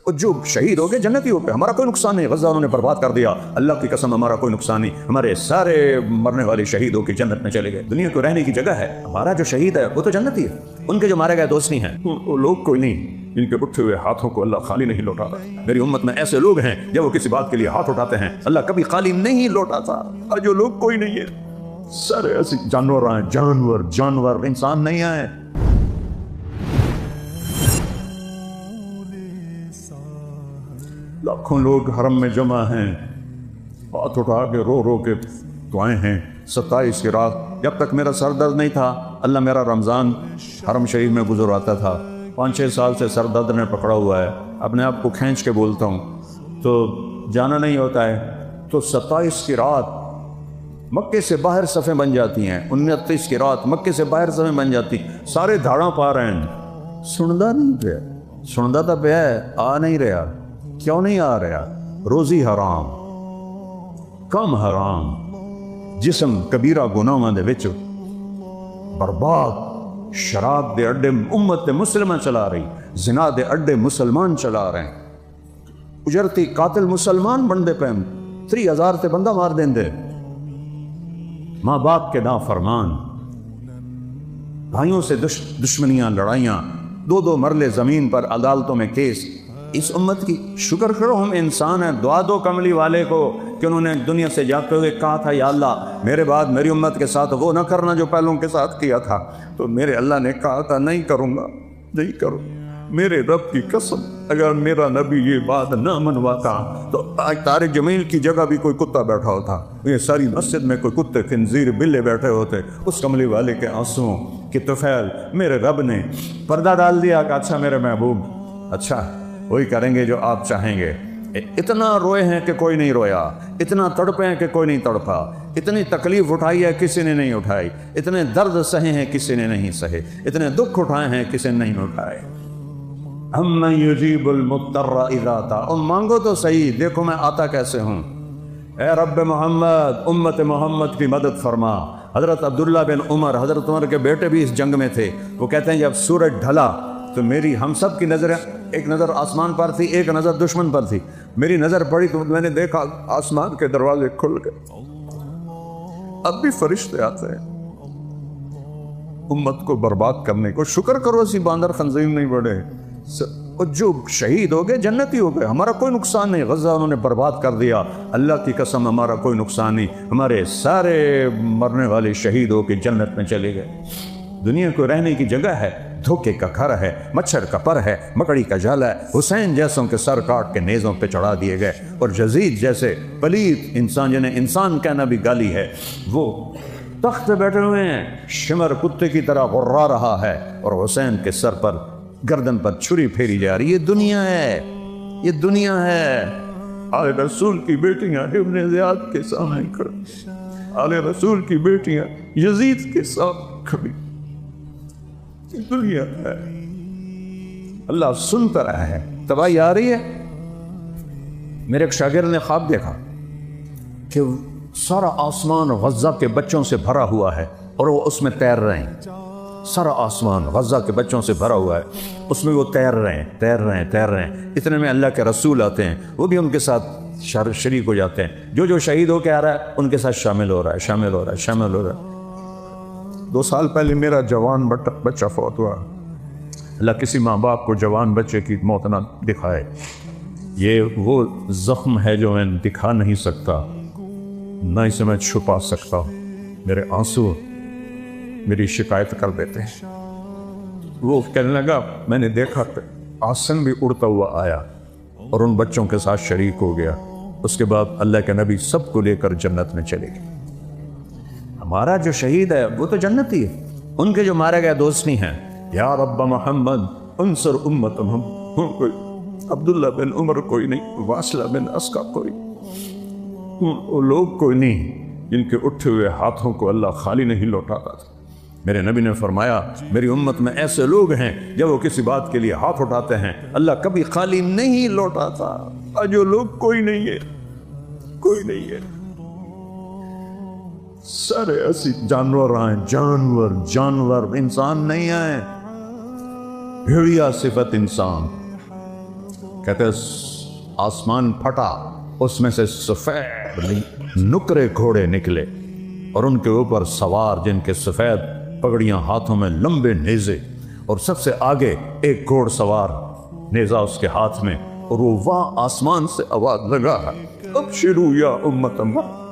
اور جو شہید ہو گئے جنتی ہو گئے، ہمارا کوئی نقصان نہیں، غزہ انہوں نے برباد کر دیا، اللہ کی قسم ہمارا کوئی نقصان نہیں، ہمارے سارے مرنے والے شہید ہو کے جنت میں چلے گئے۔ دنیا کو رہنے کی جگہ ہے، ہمارا جو شہید ہے وہ تو جنتی ہے، ان کے جو مارے گئے دوست نہیں ہیں، وہ لوگ کوئی نہیں جن کے اٹھے ہوئے ہاتھوں کو اللہ خالی نہیں لوٹاتا۔ میری امت میں ایسے لوگ ہیں جب وہ کسی بات کے لیے ہاتھ اٹھاتے ہیں اللہ کبھی خالی نہیں لوٹاتا، اور جو لوگ کوئی نہیں ہے، سارے ایسے جانور ہیں، جانور انسان نہیں آئے۔ لاکھوں لوگ حرم میں جمع ہیں، ہاتھ اٹھا کے رو رو کے دعائیں ہیں۔ 27 کی رات جب تک میرا سر درد نہیں تھا، اللہ میرا رمضان حرم شریف میں گزر آتا تھا۔ 5-6 سال سے سر درد نے پکڑا ہوا ہے، اپنے آپ کو کھینچ کے بولتا ہوں تو جانا نہیں ہوتا ہے، تو 27 کی رات مکے سے باہر صفیں بن جاتی ہیں، 29 کی رات مکے سے باہر صفیں بن جاتی، سارے دھاڑاں پا رہے ہیں، سندا نہیں رہا، سندا تو پہ ہے، آ نہیں رہا۔ کیوں نہیں آ رہا؟ روزی حرام، کم حرام، جسم کبیرہ گناہاں دے وچ برباد، شراب دے اڈے امت مسلمہ چلا رہی، زنا دے اڈے مسلمان چلا رہے ہیں، اجرتی قاتل مسلمان بن دے پہ 3000 تے بندہ مار دیں دے، ماں باپ کے نافرمان، بھائیوں سے دشمنیاں، لڑائیاں، 2 مرلے زمین پر عدالتوں میں کیس۔ اس امت کی شکر کرو ہم انسان ہیں، دعا دو کملی والے کو کہ انہوں نے دنیا سے جاتے ہوئے کہا تھا یا اللہ میرے بعد میری امت کے ساتھ وہ نہ کرنا جو پہلوں کے ساتھ کیا تھا، تو میرے اللہ نے کہا تھا نہیں کروں گا، نہیں کروں۔ میرے رب کی قسم اگر میرا نبی یہ بات نہ منواتا تو آج طارق جمیل کی جگہ بھی کوئی کتا بیٹھا ہوتا، یہ ساری مسجد میں کوئی کتے خنزیر بلے بیٹھے ہوتے۔ اس کملی والے کے آنسوں کی طفیل میرے رب نے پردہ ڈال دیا کہ اچھا میرے محبوب، اچھا وہی کریں گے جو آپ چاہیں گے۔ اتنا روئے ہیں کہ کوئی نہیں رویا، اتنا تڑپے ہیں کہ کوئی نہیں تڑپا، اتنی تکلیف اٹھائی ہے کسی نے نہیں اٹھائی، اتنے درد سہے ہیں کسی نے نہیں سہے، اتنے دکھ اٹھائے ہیں کسی نے نہیں اٹھائے۔ ہم یجیب المضطر اذا دعا، اور مانگو تو صحیح، دیکھو میں آتا کیسے ہوں۔ اے رب محمد امت محمد کی مدد فرما۔ حضرت عبداللہ بن عمر، حضرت عمر کے بیٹے بھی اس جنگ میں تھے، وہ کہتے ہیں جب سورج ڈھلا تو میری ہم سب کی نظریں، ایک نظر آسمان پر تھی، ایک نظر دشمن پر تھی، میری نظر پڑی تو میں نے دیکھا آسمان کے دروازے کھل گئے، اب بھی فرشتے آتے ہیں امت کو برباد کرنے کو۔ شکر کرو اسی باندر خنزیر نہیں بڑھے، اور جو شہید ہو گئے جنتی ہو گئے، ہمارا کوئی نقصان نہیں، غزہ انہوں نے برباد کر دیا، اللہ کی قسم ہمارا کوئی نقصان نہیں، ہمارے سارے مرنے والے شہید ہو کے جنت میں چلے گئے۔ دنیا کو رہنے کی جگہ ہے، دھوکے کا گھر ہے، مچھر کا پر ہے، مکڑی کا جال ہے، حسین جیسوں کے سر کاٹ کے نیزوں پہ چڑھا دیے گئے، اور یزید جیسے پلیت انسان جنہیں انسان کہنا بھی گالی ہے، وہ تخت پہ بیٹھے ہوئے ہیں، شمر کتے کی طرح غرا رہا ہے، اور حسین کے سر پر گردن پر چھری پھیری جا رہی۔ یہ دنیا ہے، یہ دنیا ہے۔ آل رسول کی بیٹیاں ابن زیاد کے سامنے کھڑی، آل رسول کی بیٹیاں یزید کے سامنے کھڑی، دنیا ہے۔ اللہ سنتا رہا ہے، تباہی آ رہی ہے۔ میرے ایک شاگرد نے خواب دیکھا کہ سارا آسمان غزہ کے بچوں سے بھرا ہوا ہے اور وہ اس میں تیر رہے ہیں، سارا آسمان غزہ کے بچوں سے بھرا ہوا ہے، اس میں وہ تیر رہے ہیں۔ اتنے میں اللہ کے رسول آتے ہیں، وہ بھی ان کے ساتھ شریک ہو جاتے ہیں، جو شہید ہو کے آ رہا ہے ان کے ساتھ شامل ہو رہا ہے۔ 2 سال پہلے میرا جوان بچہ فوت ہوا، اللہ کسی ماں باپ کو جوان بچے کی موت نہ دکھائے، یہ وہ زخم ہے جو میں دکھا نہیں سکتا، نہ اسے میں چھپا سکتا ہوں، میرے آنسو میری شکایت کر دیتے ہیں۔ وہ کہنے لگا میں نے دیکھا کہ آسن بھی اڑتا ہوا آیا اور ان بچوں کے ساتھ شریک ہو گیا، اس کے بعد اللہ کے نبی سب کو لے کر جنت میں چلے گئے۔ ہمارا جو شہید ہے وہ تو جنتی ہے، ان کے جو مارے گئے دوست نہیں ہیں۔ یا رب محمد انصر امت محمد، کوئی عبداللہ بن عمر کوئی نہیں، واصلہ بن اسقا کوئی، وہ لوگ کوئی نہیں جن کے اٹھے ہوئے ہاتھوں کو اللہ خالی نہیں لوٹاتا تھا۔ میرے نبی نے فرمایا میری امت میں ایسے لوگ ہیں جب وہ کسی بات کے لیے ہاتھ اٹھاتے ہیں اللہ کبھی خالی نہیں لوٹاتا، اور جو لوگ کوئی نہیں ہے، کوئی نہیں ہے، سارے ایسی جانور آئیں، جانور انسان نہیں آئے، بھیڑیا صفت انسان، کہتے آسمان پھٹا، اس میں سے سفید نکرے گھوڑے نکلے اور ان کے اوپر سوار جن کے سفید پگڑیاں، ہاتھوں میں لمبے نیزے، اور سب سے آگے ایک گھوڑ سوار نیزہ اس کے ہاتھ میں، اور وہ وہاں آسمان سے آواز لگا ہے ابشروا یا امت محمد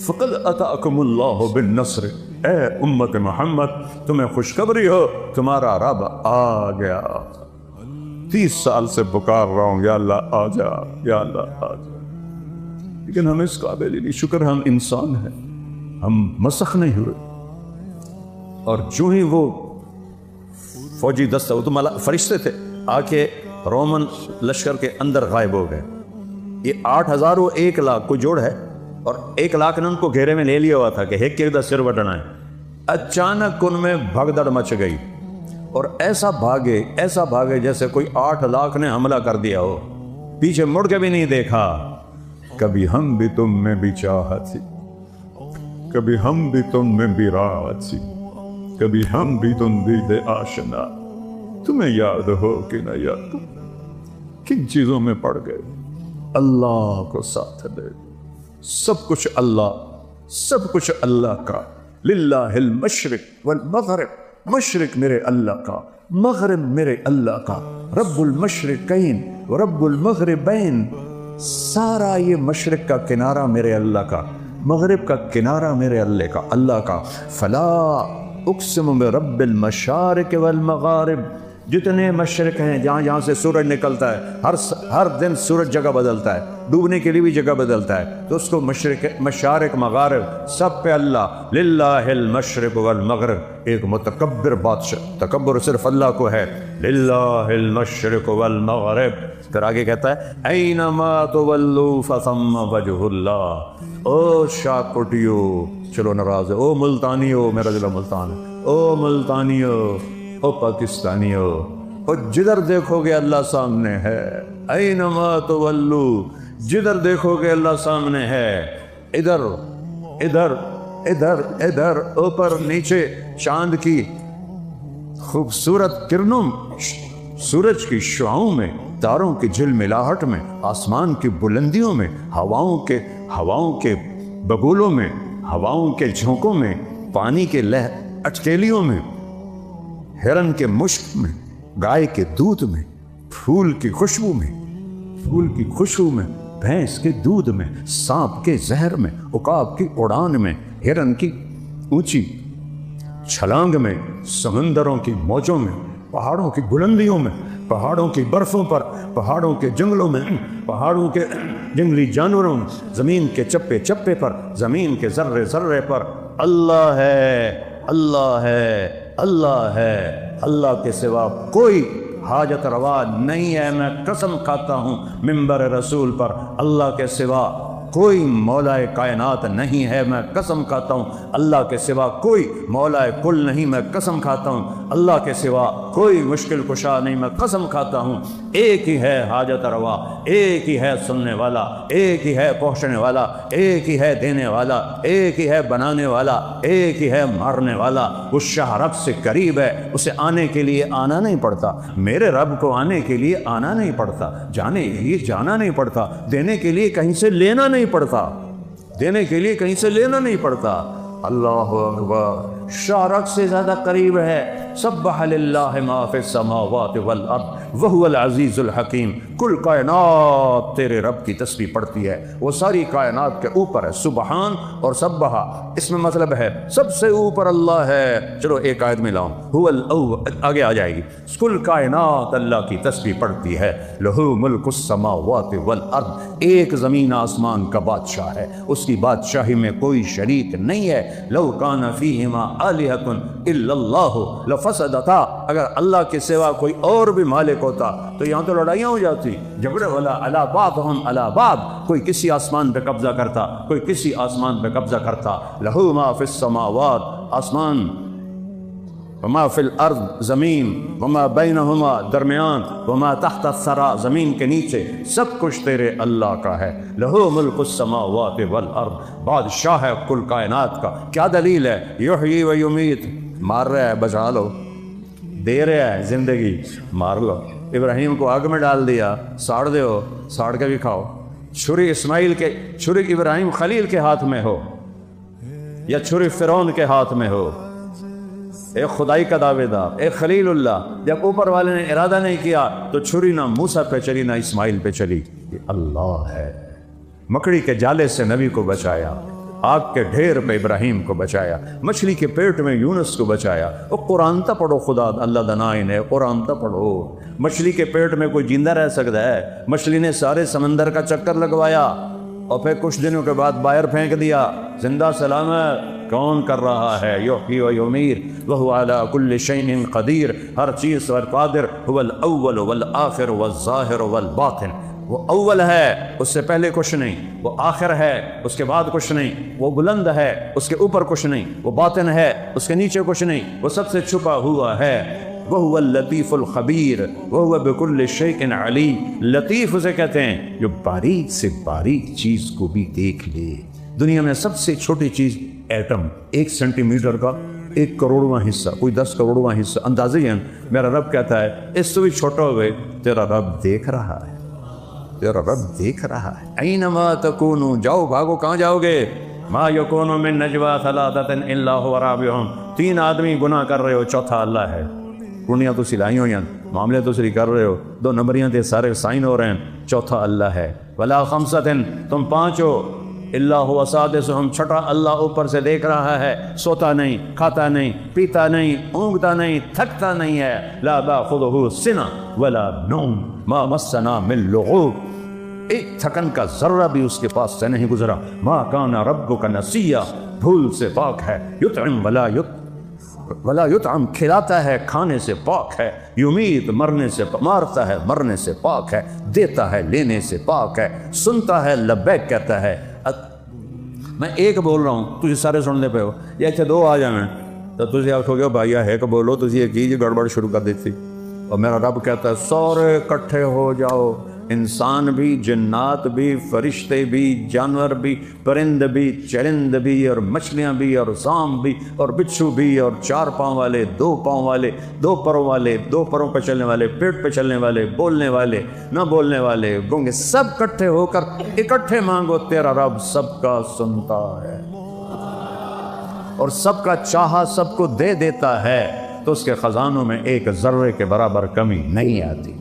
فقد اتاکم اللہ بالنصر، اے امت محمد تمہیں خوشخبری ہو، تمہارا رب آ گیا۔ 30 سال سے پکار رہا ہوں یا اللہ آ جا، یا اللہ آ جا، لیکن ہم اس قابل ہی نہیں۔ شکر ہم انسان ہیں، ہم مسخ نہیں ہوئے۔ اور جو ہی وہ فوجی دستہ، وہ تو فرشتے تھے، آ کے رومن لشکر کے اندر غائب ہو گئے۔ یہ 8000 و 1 لاکھ کو جوڑ ہے، اور 1 لاکھ نے ان کو گھیرے میں لے لیا ہوا تھا کہ ایک ایک دا سر بٹنا ہے۔ اچانک ان میں بھگدڑ مچ گئی، اور ایسا بھاگے جیسے کوئی 8 لاکھ نے حملہ کر دیا ہو، پیچھے مڑ کے بھی نہیں دیکھا۔ کبھی ہم بھی تم میں بھی چاہت تھی، کبھی ہم بھی تم میں بھی راحت تھی، کبھی ہم بھی تم بھی دے آشنا، تمہیں یاد ہو کہ نہ یاد، کن چیزوں میں پڑ گئے؟ اللہ کو ساتھ دے، سب کچھ اللہ کا۔ للہ المشرق والمغرب، مشرق میرے اللہ کا، مغرب میرے اللہ کا، رب المشرقین ورب المغربین، سارا یہ مشرق کا کنارہ میرے اللہ کا، مغرب کا کنارہ میرے اللہ کا۔ فلا اقسم برب المشارق والمغارب، جتنے مشرق ہیں، جہاں سے سورج نکلتا ہے، ہر دن سورج جگہ بدلتا ہے، ڈوبنے کے لیے بھی جگہ بدلتا ہے، تو اس کو مشارق مغارب سب پہ اللہ۔ للہ المشرق والمغرب، ایک متکبر بادشاہ، تکبر صرف اللہ کو ہے۔ للہ المشرق والمغرب، پھر آگے کہتا ہے اینما تولوا فثم وجہ اللہ۔ او شاہ کوٹیو، چلو ناراض ہے، او ملتانیو، میرا ضلع ملتان ہے، او ملتانیو، او پاکستانیو، او جدھر دیکھو گے اللہ سامنے ہے۔ اینما تولو، جدھر دیکھو گے اللہ سامنے ہے، ادھر ادھر ادھر ادھر، اوپر نیچے، چاند کی خوبصورت کرنوں، سورج کی شعاؤں میں، تاروں کی جھلملاہٹ میں، آسمان کی بلندیوں میں، ہواؤں کے بگولوں میں، ہواؤں کے جھونکوں میں، پانی کے اٹکیلیوں میں، ہرن کے مشک میں، گائے کے دودھ میں، پھول کی خوشبو میں، بھینس کے دودھ میں، سانپ کے زہر میں، عقاب کی اڑان میں، ہرن کی اونچی چھلانگ میں، سمندروں کی موجوں میں، پہاڑوں کی بلندیوں میں، پہاڑوں کی برفوں پر، پہاڑوں کے جنگلوں میں، پہاڑوں کے جنگلی جانوروں میں، زمین کے چپے چپے پر، زمین کے ذرے ذرے پر اللہ ہے، اللہ ہے، اللہ ہے۔ اللہ کے سوا کوئی حاجت روا نہیں ہے، میں قسم کھاتا ہوں منبر رسول پر، اللہ کے سوا کوئی مولا کائنات نہیں ہے، میں قسم کھاتا ہوں اللہ کے سوا کوئی مولا کل نہیں، میں قسم کھاتا ہوں اللہ کے سوا کوئی مشکل کشا نہیں، میں قسم کھاتا ہوں ایک ہی ہے حاجت روا، ایک ہی ہے سننے والا، ایک ہی ہے پہنچنے والا، ایک ہی ہے دینے والا، ایک ہی ہے بنانے والا، ایک ہی ہے مارنے والا۔ اس شاہ رب سے قریب ہے، اسے آنے کے لیے آنا نہیں پڑتا، میرے رب کو آنے کے لیے آنا نہیں پڑتا، جانے کے لیے جانا نہیں پڑتا، دینے کے لیے کہیں سے لینا نہیں پڑتا، دینے کے لیے کہیں سے لینا نہیں پڑتا۔ اللہ اکبر، شاہ رب سے زیادہ قریب ہے۔ سبح للہ ما فی السماوات والارض وہو العزیز الحکیم، کل کائنات تیرے رب کی تسبیح پڑھتی ہے، وہ ساری کائنات کے اوپر ہے۔ سبحان اور سبحا اس میں مطلب ہے سب سے اوپر اللہ ہے۔ چلو ایک آیت میں لاؤں، هو الاول آگے آ جائے گی، کل کائنات اللہ کی تسبیح پڑھتی ہے۔ لہو ملک السماوات والارض، ایک زمین آسمان کا بادشاہ ہے، اس کی بادشاہی میں کوئی شریک نہیں ہے۔ لو کان فیہما آلہۃ الا اللہ لفسدتا، اگر اللہ کے سوا کوئی اور بھی مالک ہوتا تو یہاں تو لڑائیاں ہو جاتی، جھگڑے والا علی بعضہم علی بعض، کوئی کسی آسمان پہ قبضہ کرتا، کوئی کسی آسمان پہ قبضہ کرتا۔ لہو ما فی السماوات، آسمان، وما فی الارض، زمین، وما بینہما، درمیان، وما تحت الثری، زمین کے نیچے، سب کچھ تیرے اللہ کا ہے۔ لہو ملک السماوات والارض، بادشاہ ہے کل کائنات کا۔ کیا دلیل ہے؟ یحیی و یمیت، مار رہا ہے بچا لو، دے رہا ہے زندگی مار لو۔ ابراہیم کو آگ میں ڈال دیا، ساڑ دو، ساڑ کے بھی کھاؤ۔ چھری چھری ابراہیم خلیل کے ہاتھ میں ہو یا چھری فرعون کے ہاتھ میں ہو، ایک خدائی کا دعوے دار، ایک خلیل اللہ، جب اوپر والے نے ارادہ نہیں کیا تو چھری نہ موسیٰ پہ چلی نہ اسماعیل پہ چلی۔ یہ اللہ ہے۔ مکڑی کے جالے سے نبی کو بچایا، آگ کے ڈھیر پہ ابراہیم کو بچایا، مچھلی کے پیٹ میں یونس کو بچایا۔ وہ قرآن تا پڑھو، خدا اللہ دنائن ہے، قرآن تا پڑھو۔ مچھلی کے پیٹ میں کوئی زندہ رہ سکتا ہے؟ مچھلی نے سارے سمندر کا چکر لگوایا اور پھر کچھ دنوں کے بعد باہر پھینک دیا، زندہ سلامت۔ کون کر رہا ہے؟ یحیی و یمیت وہو علی کل شیء قدیر، ہر چیز پر قادر۔ هو الاول والآخر والظاہر والباطن، وہ اول ہے، اس سے پہلے کچھ نہیں، وہ آخر ہے، اس کے بعد کچھ نہیں، وہ بلند ہے، اس کے اوپر کچھ نہیں، وہ باطن ہے، اس کے نیچے کچھ نہیں، وہ سب سے چھپا ہوا ہے۔ وہو اللطیف الخبیر وہو بکل شیء علیم، لطیف اسے کہتے ہیں جو باریک سے باریک چیز کو بھی دیکھ لے۔ دنیا میں سب سے چھوٹی چیز ایٹم، 1 سینٹی میٹر کا 1 کروڑواں حصہ، کوئی 10 کروڑواں حصہ، اندازے ہیں۔ میرا رب کہتا ہے اس سے بھی چھوٹا ہوئے تیرا رب دیکھ رہا ہے، تیرا رب دیکھ رہا ہے۔ اینما تکونوا، جاؤ بھاگو، کہاں جاؤ گے؟ ما یکون من نجوا ثلاثۃ الا هو رابعهم، 3 آدمی گناہ کر رہے ہو، چوتھا اللہ ہے۔ کنیاں تو سلائی ہوئی ہیں، معاملے تو سری کر رہے ہو، 2 نمبریاں تے سارے سائن ہو رہے ہیں، چوتھا اللہ ہے۔ ولا خمسۃ، تم 5 ہو، الا هو سادسهم، چھٹا اللہ اوپر سے دیکھ رہا ہے، سوتا نہیں، کھاتا نہیں، پیتا نہیں، اونگتا نہیں، تھکتا نہیں ہے۔ لا تأخذه سنة ولا نوم ما مسنا من لغوب، ایک تھکن کا ذرہ بھی اس کے پاس سے نہیں گزرا۔ ما کان ربک نسیا، بھول سے پاک ہے۔ یطعم ولا یطعم، کھلاتا ہے، کھانے سے پاک ہے۔ یمیت، مرنے سے، مارتا ہے، مرنے سے پاک ہے۔ دیتا ہے، لینے سے پاک ہے۔ سنتا ہے، لبیک کہتا ہے۔ میں ایک بول رہا ہوں، تجھے سارے سننے پہ ہو، یا اچھا 2 آ جائیں تو تجھے آخو گے بھائی ایک بولو، تجھے یہ کی گڑبڑ شروع کر دیتی۔ اور میرا رب کہتا ہے سارے اکٹھے ہو جاؤ، انسان بھی، جنات بھی، فرشتے بھی، جانور بھی، پرند بھی، چرند بھی، اور مچھلیاں بھی، اور سانپ بھی، اور بچھو بھی، اور 4 پاؤں والے، 2 پاؤں والے، 2 پروں والے، 2 پروں پہ چلنے والے، پیٹ پہ چلنے والے، بولنے والے، نہ بولنے والے، گونگے، سب اکٹھے ہو کر اکٹھے مانگو، تیرا رب سب کا سنتا ہے اور سب کا چاہا سب کو دے دیتا ہے، تو اس کے خزانوں میں ایک ذرے کے برابر کمی نہیں آتی۔